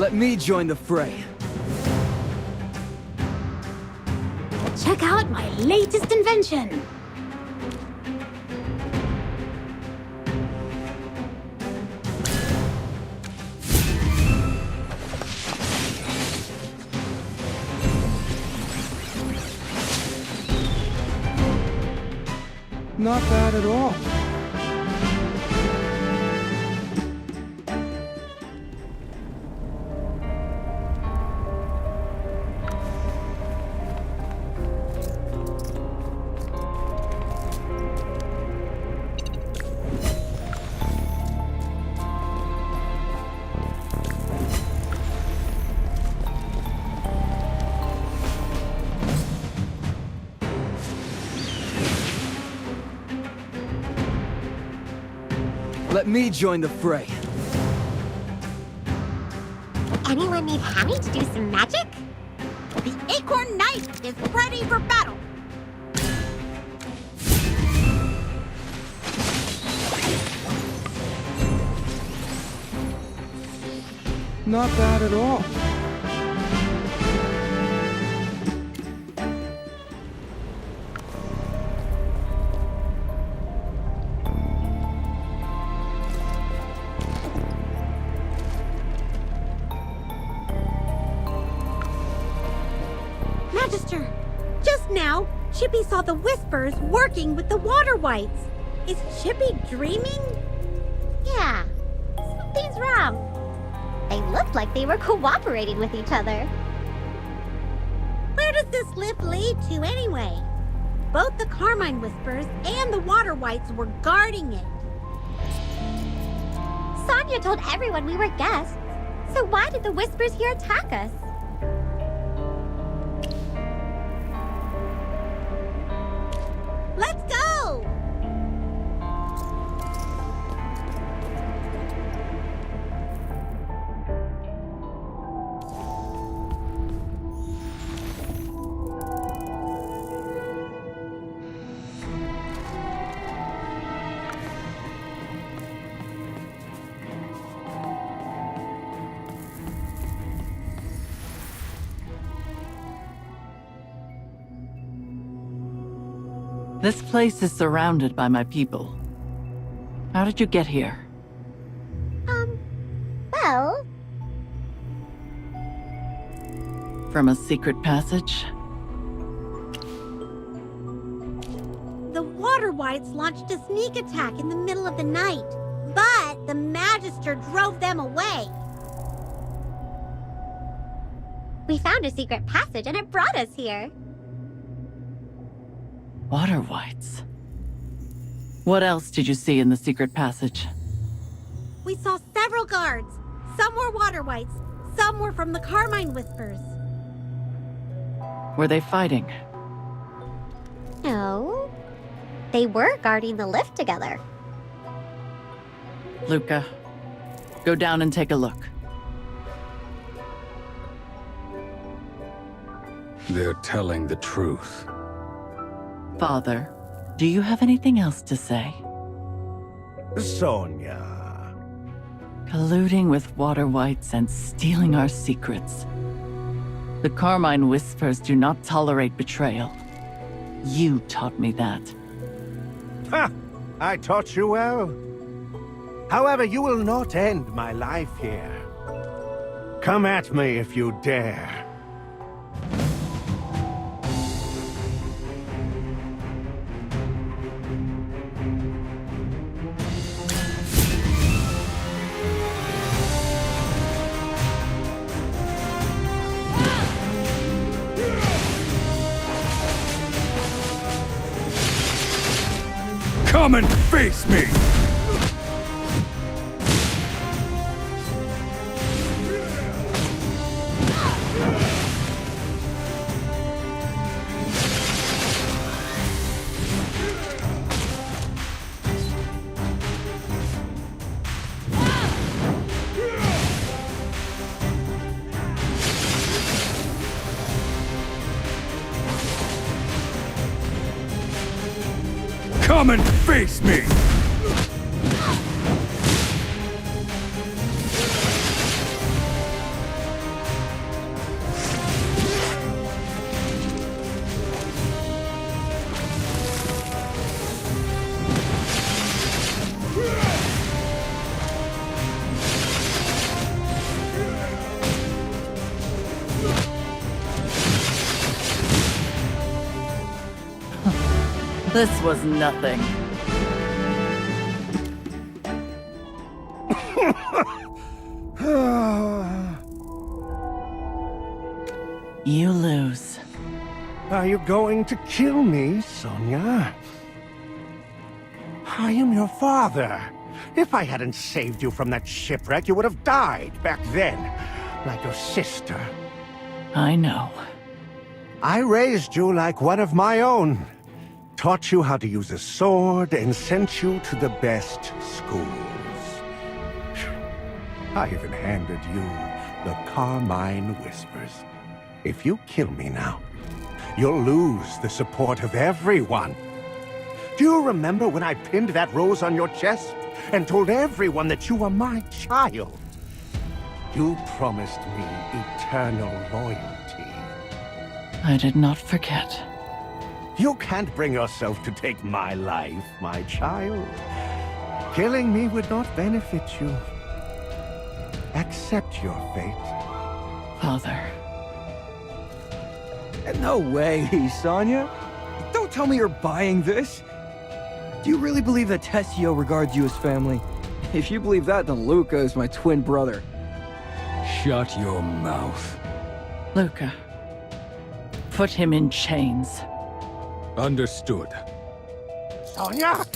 Let me join the fray. Check out my latest invention! Not bad at all. Let me join the fray. Anyone need Hammy to do some magic? The Acorn Knight is ready for battle! Not bad at all. Magister, just now, Chippy saw the Whispers working with the Water Wights. Is Chippy dreaming? Yeah, something's wrong. They looked like they were cooperating with each other. Where does this lift lead to anyway? Both the Carmine Whispers and the Water Wights were guarding it. Sonia told everyone we were guests. So why did the Whispers here attack us? Let's go! This place is surrounded by my people. How did you get here? Well, From a secret passage? The Water Wights launched a sneak attack in the middle of the night, but the Magister drove them away. we found a secret passage and it brought us here. Water Wights. What else did you see in the secret passage? We saw several guards. Some were Water Wights, some were from the Carmine Whispers. Were they fighting? No. They were guarding the lift together. Luca, go down and take a look. They're telling the truth. Father, do you have anything else to say? Sonia. Colluding with Water Wights and stealing our secrets. The Carmine Whispers do not tolerate betrayal. You taught me that. Ha! I taught you well. However, you will not end my life here. Come at me if you dare. Come and face me! Come and face me! This was nothing. You lose. Are you going to kill me, Sonia? I am your father. If I hadn't saved you from that shipwreck, you would have died back then, like your sister. I know. I raised you like one of my own. Taught you how to use a sword and sent you to the best schools. I even handed you the Carmine Whispers. If you kill me now, you'll lose the support of everyone. Do you remember when I pinned that rose on your chest and told everyone that you were my child? You promised me eternal loyalty. I did not forget. You can't bring yourself to take my life, my child. Killing me would not benefit you. Accept your fate. Father. No way, Sonia. Don't tell me you're buying this. Do you really believe that Tessio regards you as family? If you believe that, then Luca is my twin brother. Shut your mouth. Luca. Put him in chains. Understood. Sonia!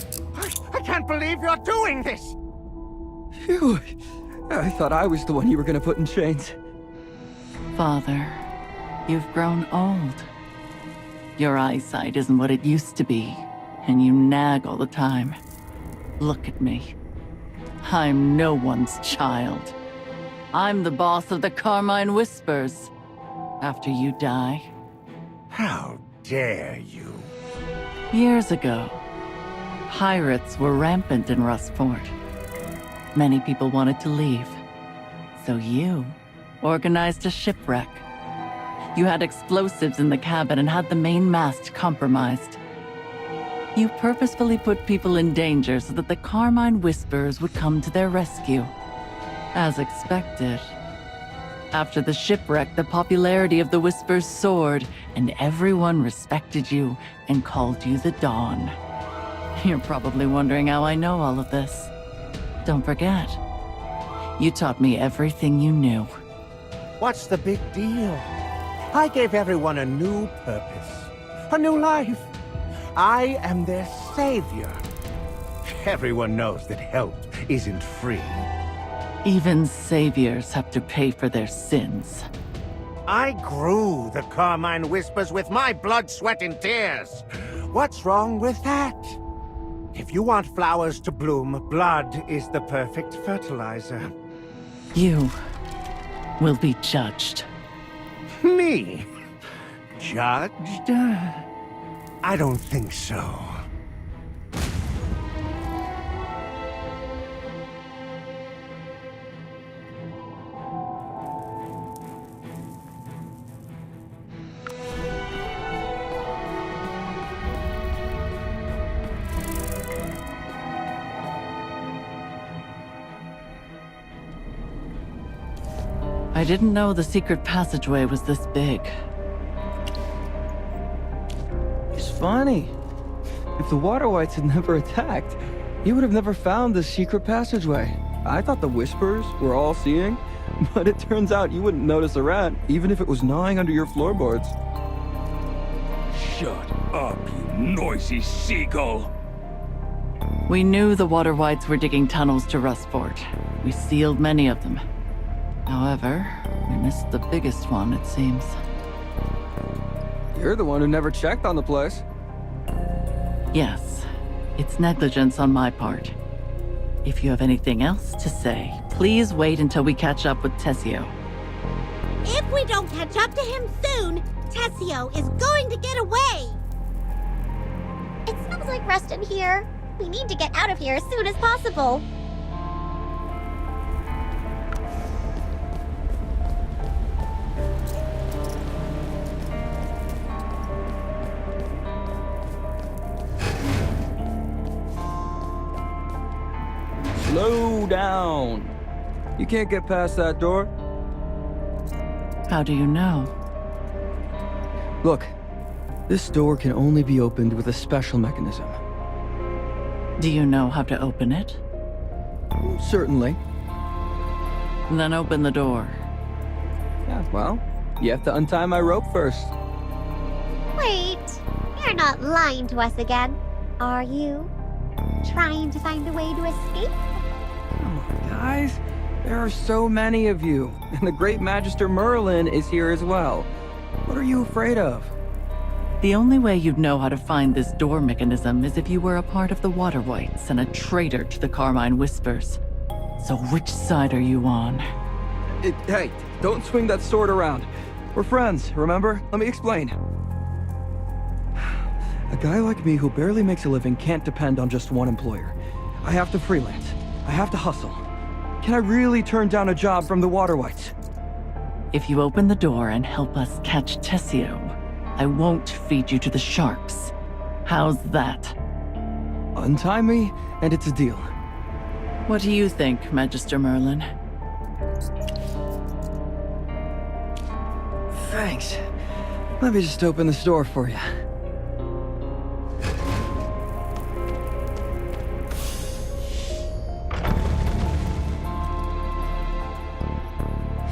I can't believe you're doing this! Phew. I thought I was the one you were gonna put in chains. Father, you've grown old. Your eyesight isn't what it used to be, and you nag all the time. Look at me. I'm no one's child. I'm the boss of the Carmine Whispers. After you die. How dare you? Years ago, pirates were rampant in Rustport. Many people wanted to leave. So you organized a shipwreck. You had explosives in the cabin and had the main mast compromised. You purposefully put people in danger so that the Carmine Whispers would come to their rescue. As expected. After the shipwreck, the popularity of the Whispers soared, and everyone respected you and called you the Dawn. You're probably wondering how I know all of this. Don't forget, you taught me everything you knew. What's the big deal? I gave everyone a new purpose, a new life. I am their savior. Everyone knows that help isn't free. Even saviors have to pay for their sins. I grew the Carmine Whispers with my blood, sweat, and tears. What's wrong with that? If you want flowers to bloom, blood is the perfect fertilizer. You will be judged. Me? Judged? I don't think so. I didn't know the secret passageway was this big. It's funny. If the Water Whites had never attacked, you would have never found the secret passageway. I thought the Whispers were all-seeing, but it turns out you wouldn't notice a rat, even if it was gnawing under your floorboards. Shut up, you noisy seagull. We knew the Water Whites were digging tunnels to Rustport. We sealed many of them. However, we missed the biggest one, it seems. You're the one who never checked on the place. Yes, it's negligence on my part. If you have anything else to say, please wait until we catch up with Tessio. If we don't catch up to him soon, Tessio is going to get away! It smells like rust in here. We need to get out of here as soon as possible. Slow down. You can't get past that door. How do you know? Look, This door can only be opened with a special mechanism. Do you know how to open it? Certainly. Then open the door. Yeah, well, you have to untie my rope first. Wait, you're not lying to us again, are you? Trying to find a way to escape? Come on, guys. There are so many of you, and the great Magister Merlin is here as well. What are you afraid of? The only way you'd know how to find this door mechanism is if you were a part of the Water Whites and a traitor to the Carmine Whispers. So which side are you on? Hey, don't swing that sword around. We're friends, remember? Let me explain. A guy like me who barely makes a living can't depend on just one employer. I have to freelance. I have to hustle. Can I really turn down a job from the Water Whites? If you open the door and help us catch Tessio, I won't feed you to the sharks. How's that? Untie me, and it's a deal. What do you think, Magister Merlin? Thanks. Let me just open this door for you.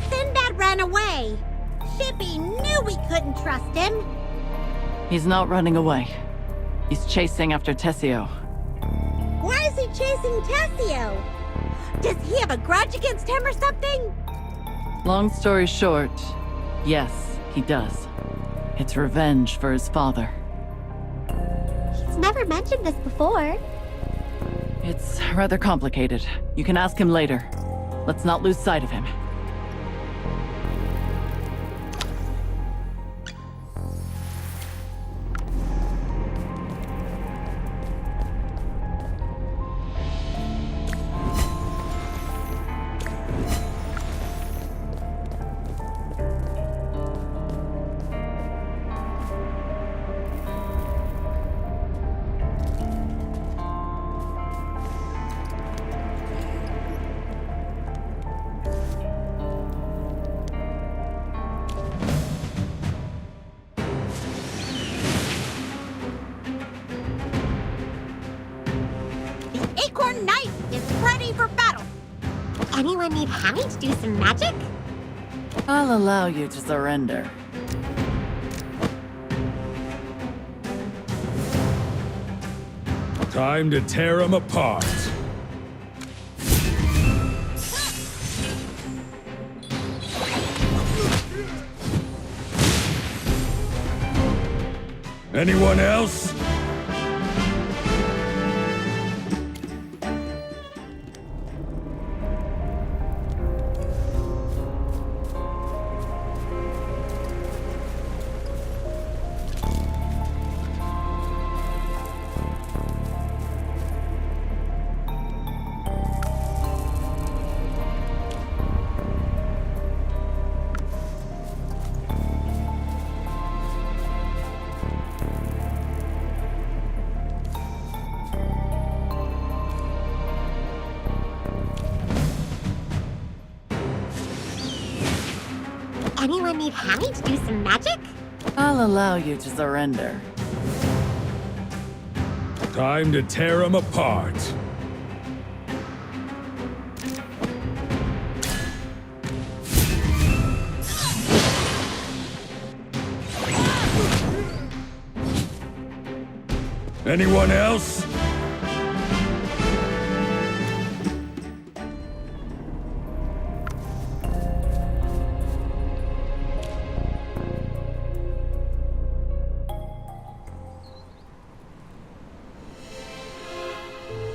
Sinbad ran away. Chippy knew we couldn't trust him. He's not running away. He's chasing after Tessio. Why is he chasing Tessio? Does he have a grudge against him or something? Long story short, yes, he does. It's revenge for his father. He's never mentioned this before. It's rather complicated. You can ask him later. Let's not lose sight of him. The Acorn Knight is ready for battle. Anyone need Hammy to do some magic? I'll allow you to surrender. Time to tear them apart. Anyone else? Anyone need Hammy to do some magic? I'll allow you to surrender. Time to tear them apart. Anyone else?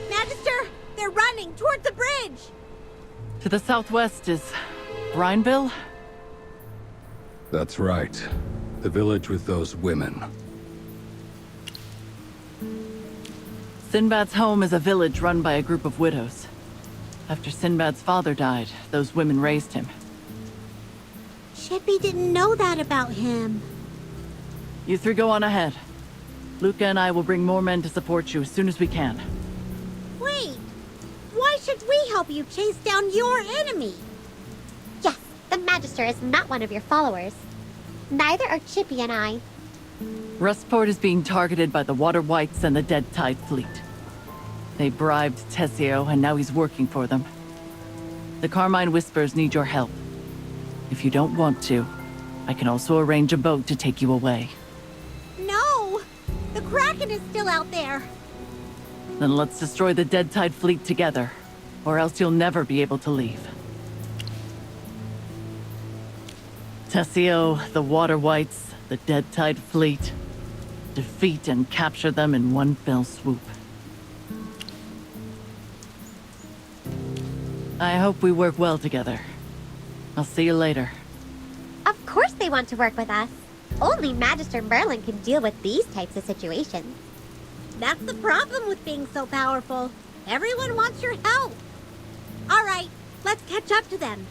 Magister, they're running towards the bridge. To the southwest is Brineville? That's right. The village with those women. Sinbad's home is a village run by a group of widows. After Sinbad's father died, those women raised him. Chippy didn't know that about him. You three go on ahead. Luca and I will bring more men to support you as soon as we can. Wait, why should we help you chase down your enemy? Yes, the Magister is not one of your followers. Neither are Chippy and I. Rustport is being targeted by the Water Whites and the Dead Tide Fleet. They bribed Tessio, and now he's working for them. The Carmine Whispers need your help. If you don't want to, I can also arrange a boat to take you away. No! The Kraken is still out there. Then let's destroy the Dead Tide Fleet together, or else you'll never be able to leave. Tessio, the Water Whites, the Dead Tide Fleet. Defeat and capture them in one fell swoop. I hope we work well together. I'll see you later. Of course they want to work with us. Only Magister Merlin can deal with these types of situations. That's the problem with being so powerful. Everyone wants your help. All right, let's catch up to them.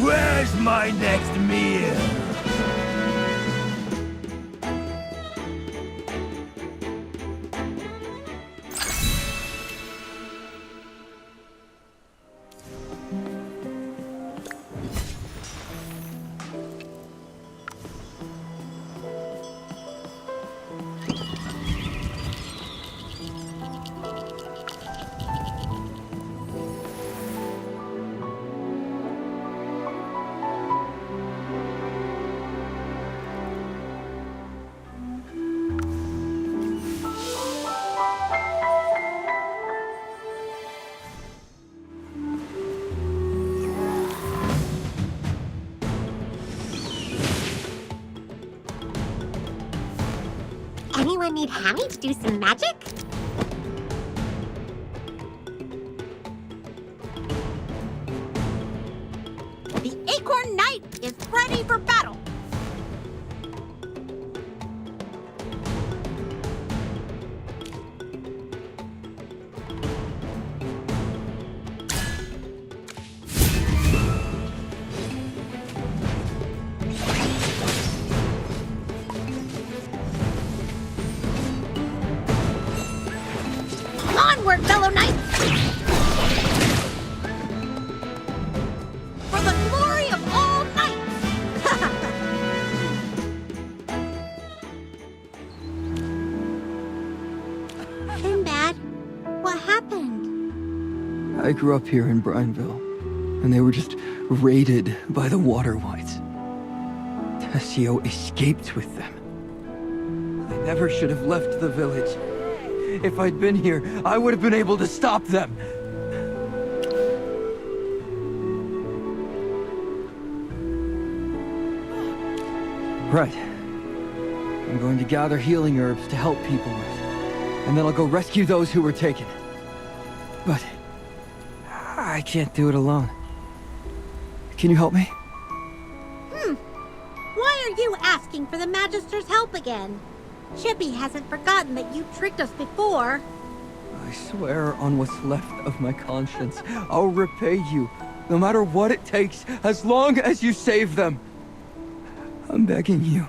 Where's my next meal? Anyone need Hammy to do some magic? The Acorn Knight is ready for battle. Onward, fellow knights! For the glory of all knights! Sinbad, what happened? I grew up here in Brineville, and they were just raided by the Water Whites. Tessio escaped with them. I never should have left the village. If I'd been here, I would have been able to stop them. Right. I'm going to gather healing herbs to help people with. And then I'll go rescue those who were taken. But I can't do it alone. Can you help me? Why are you asking for the Magister's help again? Chippy hasn't forgotten that you tricked us before. I swear on what's left of my conscience, I'll repay you, no matter what it takes, as long as you save them. I'm begging you.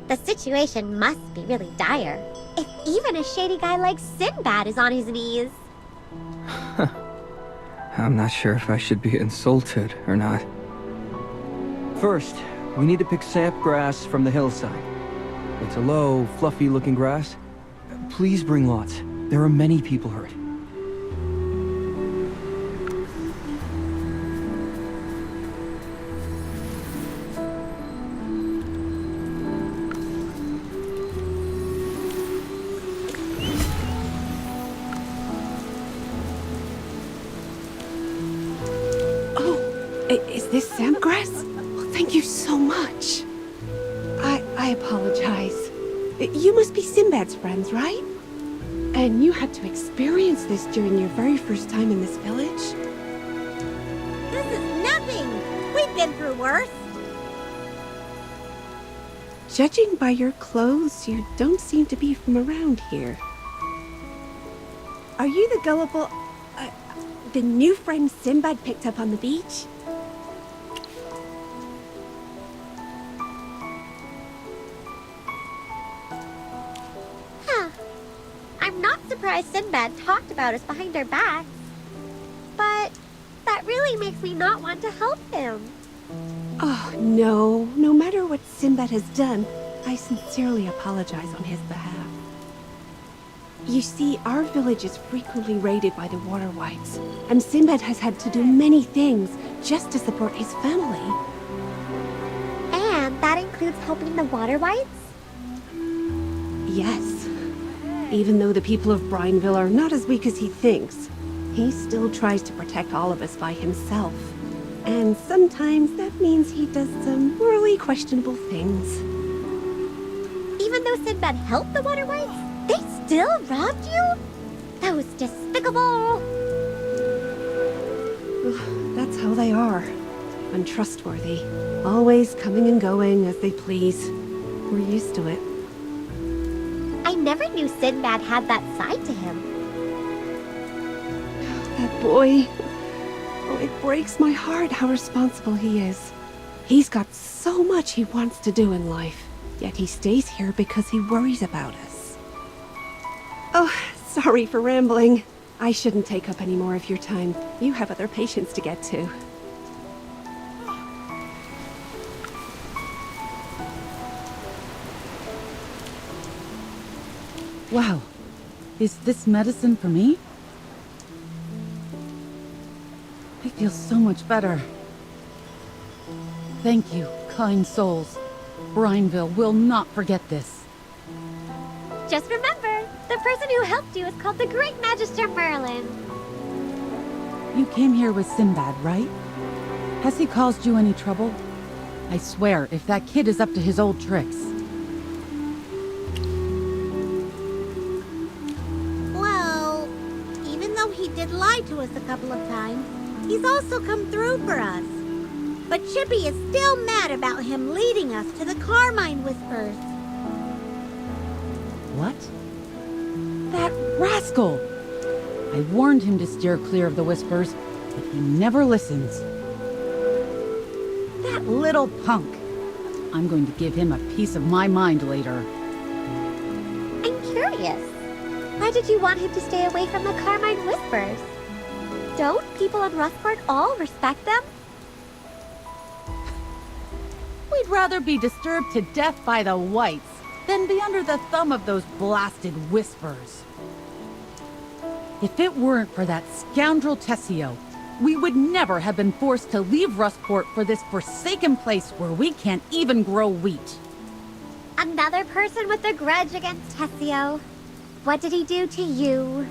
The situation must be really dire. If even a shady guy like Sinbad is on his knees. I'm not sure if I should be insulted or not. First, we need to pick samp grass from the hillside. It's a low, fluffy-looking grass. Please bring lots. There are many people hurt. Yes. Well, thank you so much. I apologize. You must be Sinbad's friends, right? And you had to experience this during your very first time in this village? This is nothing. We've been through worse. Judging by your clothes, you don't seem to be from around here. Are you the gullible... the new friend Sinbad picked up on the beach? Huh. I'm not surprised Sinbad talked about us behind our backs. But that really makes me not want to help him. Oh, no. No matter what Sinbad has done, I sincerely apologize on his behalf. You see, our village is frequently raided by the Water Whites, and Sinbad has had to do many things just to support his family. And that includes helping the Water Whites? Yes. Even though the people of Brineville are not as weak as he thinks, he still tries to protect all of us by himself. And sometimes that means he does some morally questionable things. Even though Sinbad helped the Water Whites, they still robbed you? That was despicable. That's how they are. Untrustworthy. Always coming and going as they please. We're used to it. I never knew Sinbad had that side to him. That boy... Oh, it breaks my heart how responsible he is. He's got so much he wants to do in life, yet he stays here because he worries about us. Oh, sorry for rambling. I shouldn't take up any more of your time. You have other patients to get to. Wow. Is this medicine for me? I feel so much better. Thank you, kind souls. Brineville will not forget this. Just remember, the person who helped you is called the Great Magister Merlin. You came here with Sinbad, right? Has he caused you any trouble? I swear, if that kid is up to his old tricks. Well, even though he did lie to us a couple of times, he's also come through for us. But Chippy is still mad about him leading us to the Carmine Whispers. What? That rascal! I warned him to steer clear of the Whispers, but he never listens. That little punk! I'm going to give him a piece of my mind later. I'm curious. Why did you want him to stay away from the Carmine Whispers? Don't people in Rustport all respect them? We'd rather be disturbed to death by the Whites than be under the thumb of those blasted Whispers. If it weren't for that scoundrel Tessio, we would never have been forced to leave Rustport for this forsaken place where we can't even grow wheat. Another person with a grudge against Tessio. What did he do to you?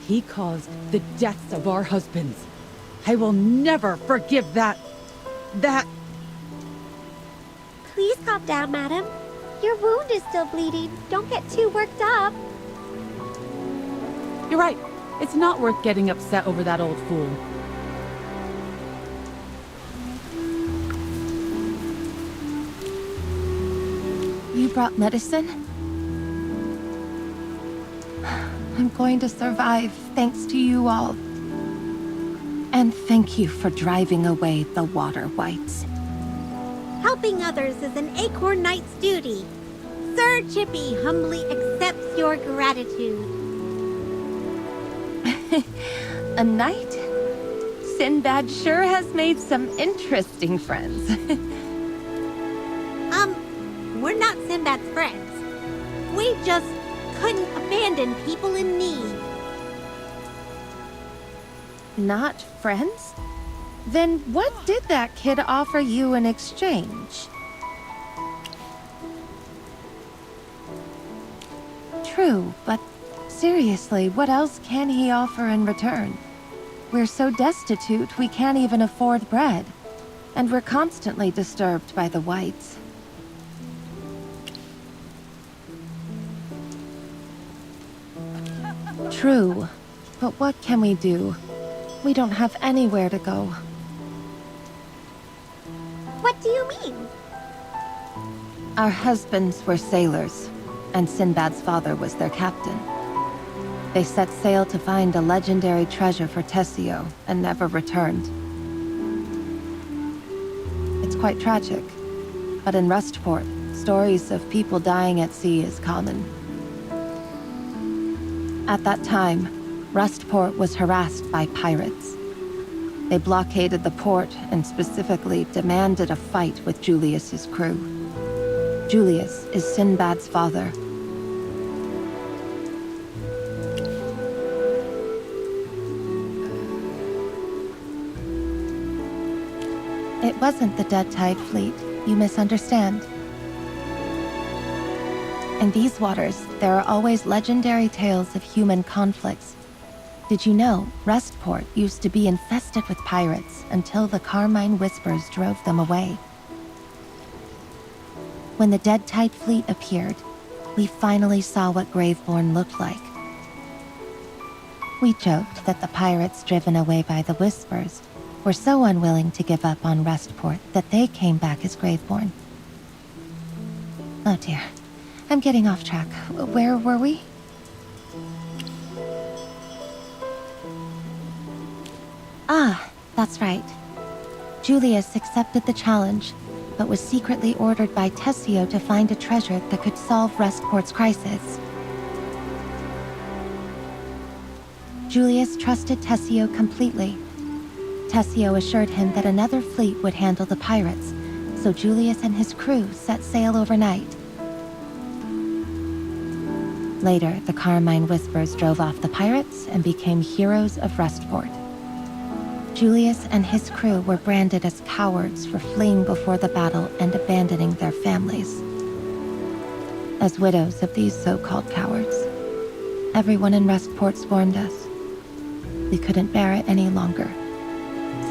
He caused the deaths of our husbands. I will never forgive that... Please calm down, madam. Your wound is still bleeding. Don't get too worked up. You're right. It's not worth getting upset over that old fool. You brought medicine? I'm going to survive thanks to you all. And thank you for driving away the Water Whites. Helping others is an Acorn Knight's duty. Sir Chippy humbly accepts your gratitude. A knight? Sinbad sure has made some interesting friends. We're not Sinbad's friends. We just couldn't abandon people in need. Not friends? Then what did that kid offer you in exchange? True, but seriously, what else can he offer in return? We're so destitute we can't even afford bread. And we're constantly disturbed by the whites. True, but what can we do? We don't have anywhere to go. What do you mean? Our husbands were sailors, and Sinbad's father was their captain. They set sail to find a legendary treasure for Tessio and never returned. It's quite tragic, but in Rustport, stories of people dying at sea is common. At that time, Rustport was harassed by pirates. They blockaded the port and specifically demanded a fight with Julius's crew. Julius is Sinbad's father. It wasn't the Dead Tide fleet. You misunderstand. In these waters, there are always legendary tales of human conflicts. Did you know Rustport used to be infested with pirates until the Carmine Whispers drove them away? When the Dead Tide fleet appeared, we finally saw what Graveborn looked like. We joked that the pirates driven away by the Whispers were so unwilling to give up on Rustport that they came back as Graveborn. Oh dear, I'm getting off track. Where were we? Ah, that's right. Julius accepted the challenge, but was secretly ordered by Tessio to find a treasure that could solve Rustport's crisis. Julius trusted Tessio completely. Tessio assured him that another fleet would handle the pirates, so Julius and his crew set sail overnight. Later, the Carmine Whispers drove off the pirates and became heroes of Rustport. Julius and his crew were branded as cowards for fleeing before the battle and abandoning their families. As widows of these so-called cowards, everyone in Rustport scorned us. We couldn't bear it any longer,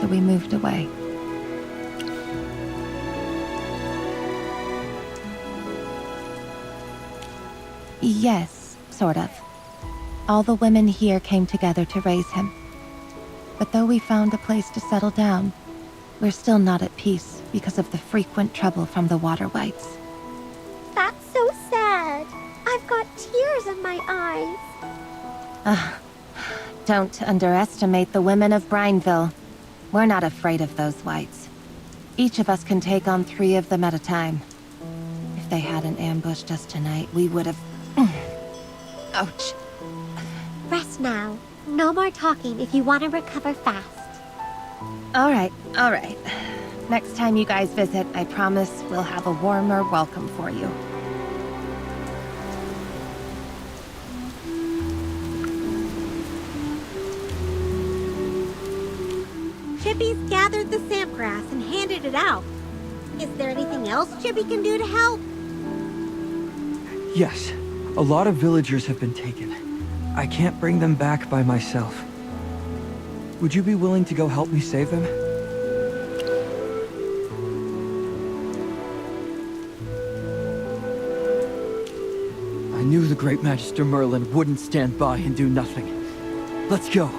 so we moved away. Yes, sort of. All the women here came together to raise him. But though we found a place to settle down, we're still not at peace because of the frequent trouble from the water whites. That's so sad. I've got tears in my eyes. Don't underestimate the women of Brineville. We're not afraid of those whites. Each of us can take on 3 of them at a time. If they hadn't ambushed us tonight, we would have... Ouch. Rest now. No more talking if you want to recover fast. All right. Next time you guys visit, I promise we'll have a warmer welcome for you. Chippy's gathered the sampgrass and handed it out. Is there anything else Chippy can do to help? Yes, a lot of villagers have been taken. I can't bring them back by myself. Would you be willing to go help me save them? I knew the Great Magister Merlin wouldn't stand by and do nothing. Let's go.